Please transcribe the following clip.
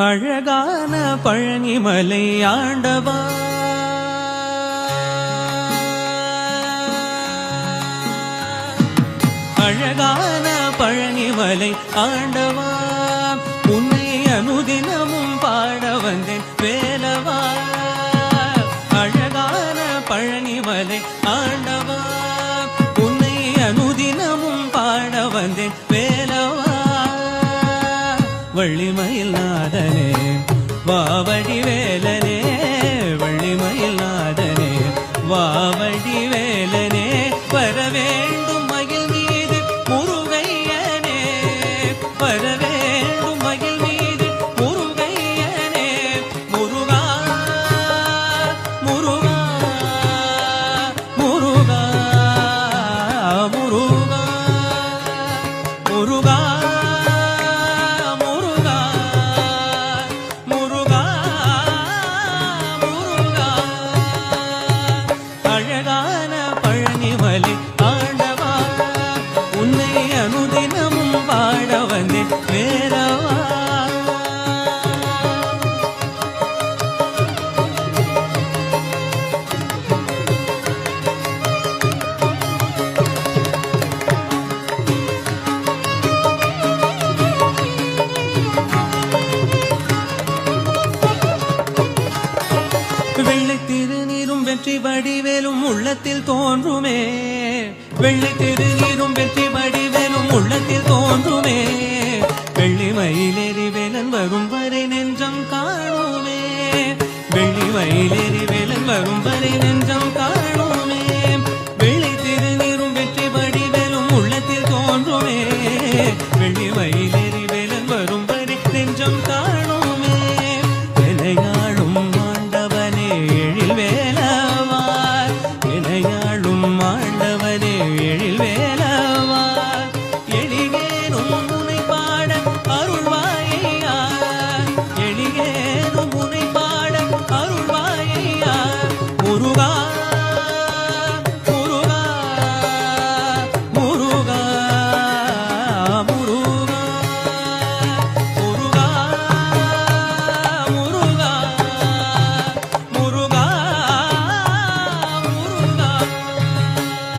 அழகான பழனிமலை ஆண்டவா, அழகான பழனிமலை ஆண்டவா, உன்னை அனுதினமும் பாட வந்தேன் வேலவா. அழகான பழனிமலை ஆண்டவா, உன்னை அனுதினமும் பாட வந்தேன் வேலவா. வள்ளிமயில் நாதனே வாவடி வேலனே, வள்ளிமயில் நாதனே வாவடி வேலனே, வரவேண்டும் மயில் மீது முருகையனே, வரவேண்டும் மயில் மீது முருகையனே. முருகா முருகா முருகா முருகா முருகா வெள்ளை திருநீரும் வெற்றி வடிவேலும் உள்ளத்தில் தோன்றுமே, வெள்ளை திருநீரும் வெற்றி வடிவேலும் உள்ளத்தில் தோன்றுமே. வெள்ளி மயிலேறி வேலன் வரும் வரை நெஞ்சம் காணுமே, வெள்ளி மயிலேறி வேலன் வரும் வரை நெஞ்சம் காணுமே. வெள்ளை திருநீரும் வெற்றி வடிவேலும் உள்ளத்தில் தோன்றுமே, வெள்ளி மயிலே